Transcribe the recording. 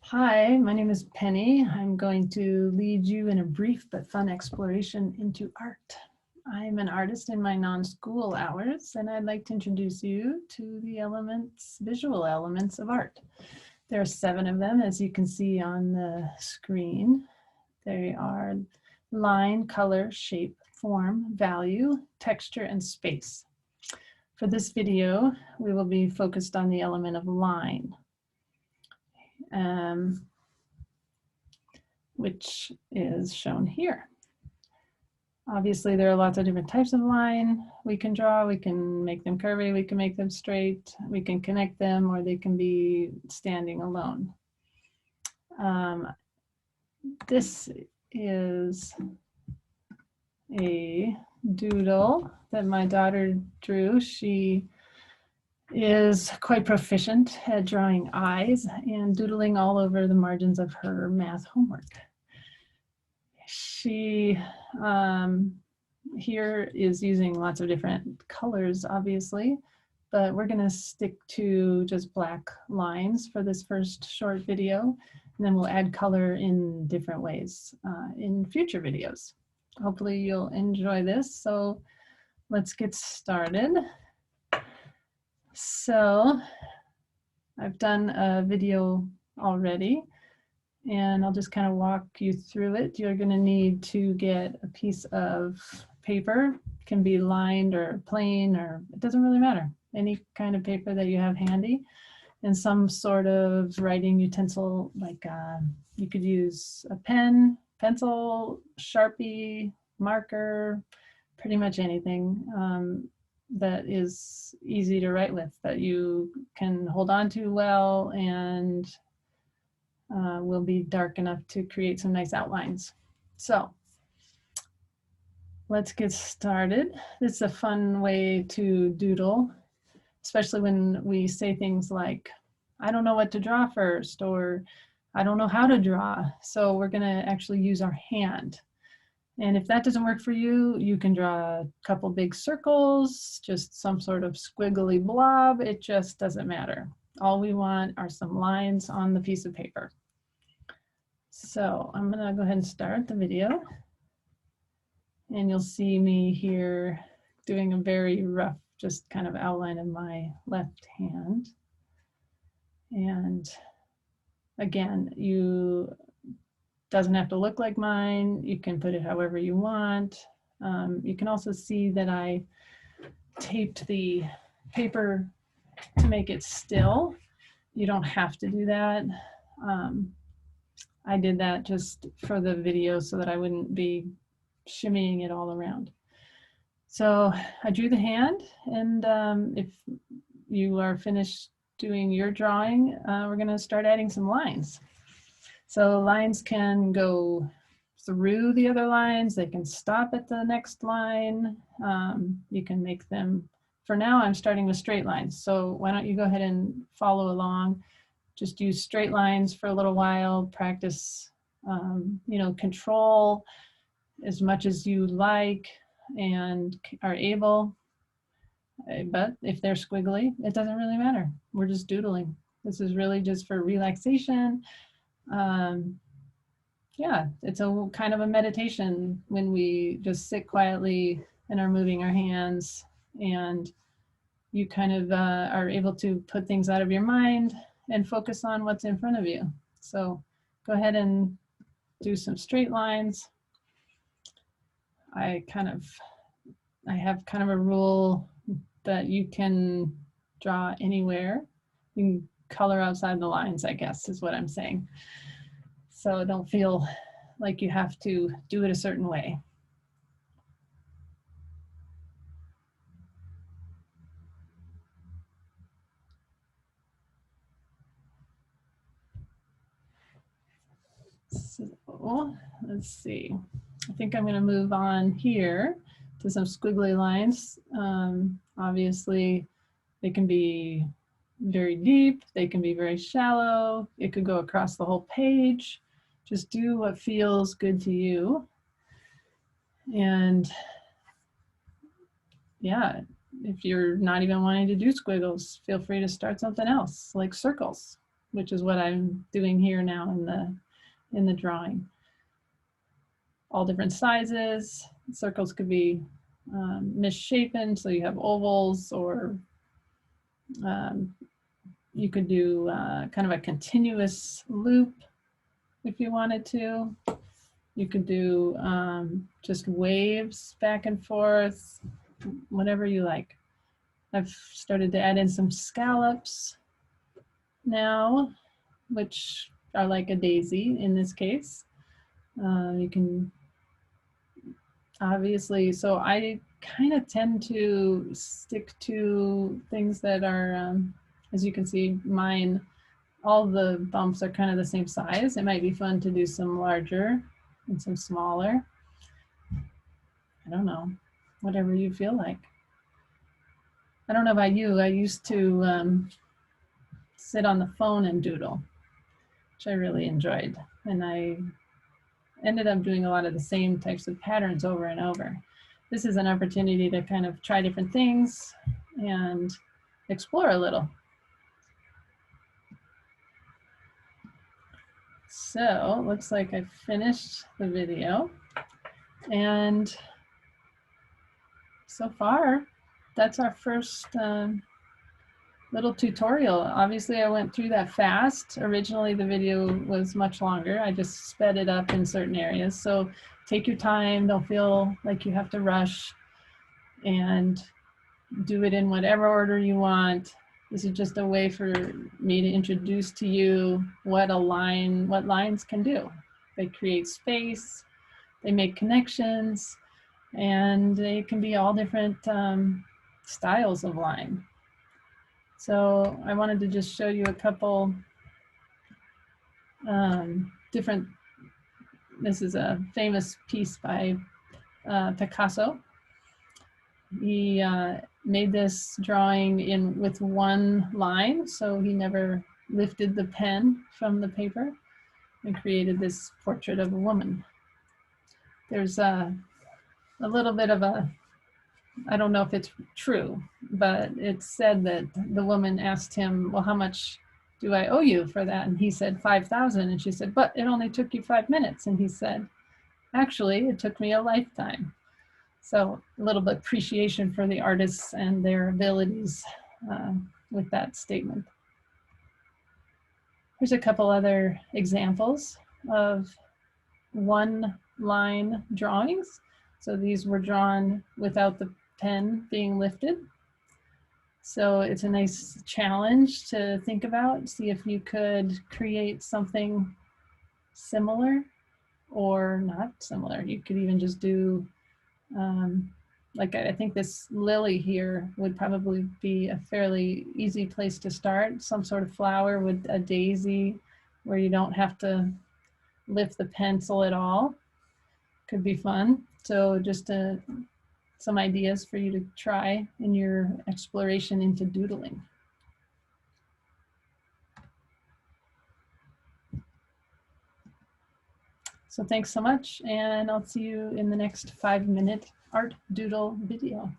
Hi, my name is Penny. I'm going to lead you in a brief but fun exploration into art. I'm an artist in my non-school hours, and I'd like to introduce you to the visual elements of art. There are 7 of them, as you can see on the screen. They are line, color, shape, form, value, texture, and space. For this video, we will be focused on the element of line. Which is shown here. Obviously, there are lots of different types of line we can draw. We can make them curvy, we can make them straight, we can connect them, or they can be standing alone. This is a doodle that my daughter drew. She is quite proficient at drawing eyes and doodling all over the margins of her math homework. She here is using lots of different colors, obviously, but we're going to stick to just black lines for this first short video, and then we'll add color in different ways in future videos. Hopefully you'll enjoy this, so let's get started. So I've done a video already, and I'll just kind of walk you through it. You're going to need to get a piece of paper. It can be lined or plain, or it doesn't really matter. Any kind of paper that you have handy, and some sort of writing utensil, like you could use a pen, pencil, Sharpie, marker, pretty much anything that is easy to write with, that you can hold on to well and will be dark enough to create some nice outlines. So let's get started. This is a fun way to doodle, especially when we say things like, I don't know what to draw first, or I don't know how to draw. So we're gonna actually use our hand. And if that doesn't work for you, you can draw a couple big circles, just some sort of squiggly blob. It just doesn't matter. All we want are some lines on the piece of paper. So I'm gonna go ahead and start the video. And you'll see me here doing a very rough, just kind of outline of my left hand. And again, doesn't have to look like mine. You can put it however you want. You can also see that I taped the paper to make it still. You don't have to do that. I did that just for the video so that I wouldn't be shimmying it all around. So I drew the hand, and if you are finished doing your drawing, we're going to start adding some lines. So lines can go through the other lines, they can stop at the next line. You can make them, for now I'm starting with straight lines, so why don't you go ahead and follow along. Just use straight lines for a little while, practice, control as much as you like and are able. But if they're squiggly, it doesn't really matter. We're just doodling. This is really just for relaxation. Yeah, it's a kind of a meditation when we just sit quietly and are moving our hands, and you kind of are able to put things out of your mind and focus on what's in front of you. So go ahead and do some straight lines. I have kind of a rule that you can draw anywhere. You can color outside the lines, I guess, is what I'm saying. So don't feel like you have to do it a certain way. So let's see. I think I'm going to move on here to some squiggly lines. Obviously, they can be very deep, they can be very shallow, it could go across the whole page. Just do what feels good to you. And yeah, if you're not even wanting to do squiggles, feel free to start something else, like circles. which is what I'm doing here now in the drawing. All different sizes. Circles could be misshapen, so you have ovals, or you could do kind of a continuous loop if you wanted to. You could do just waves back and forth, whatever you like. I've started to add in some scallops now, which are like a daisy in this case. You can obviously, so I kind of tend to stick to things that are, as you can see, mine, all the bumps are kind of the same size. It might be fun to do some larger and some smaller. I don't know, whatever you feel like. I don't know about you, I used to sit on the phone and doodle, which I really enjoyed. And I ended up doing a lot of the same types of patterns over and over. This is an opportunity to kind of try different things and explore a little. So it looks like I finished the video, and so far that's our first little tutorial. Obviously I went through that fast. Originally the video was much longer. I just sped it up in certain areas. So take your time, don't feel like you have to rush, and do it in whatever order you want. This is just a way for me to introduce to you what lines can do. They create space, they make connections, and they can be all different styles of line. So I wanted to just show you a couple different, this is a famous piece by Picasso. He made this drawing with one line, so he never lifted the pen from the paper, and created this portrait of a woman. There's a little bit of a, I don't know if it's true, but it's said that the woman asked him, well, how much do I owe you for that? And he said 5,000. And she said, but it only took you 5 minutes. And he said, actually, it took me a lifetime. So a little bit appreciation for the artists and their abilities with that statement. Here's a couple other examples of one-line drawings. So these were drawn without the pen being lifted. So it's a nice challenge to think about, see if you could create something similar or not similar. You could even just do, like I think this lily here would probably be a fairly easy place to start. Some sort of flower with a daisy where you don't have to lift the pencil at all. Could be fun. So just some ideas for you to try in your exploration into doodling. So thanks so much, and I'll see you in the next 5-minute art doodle video.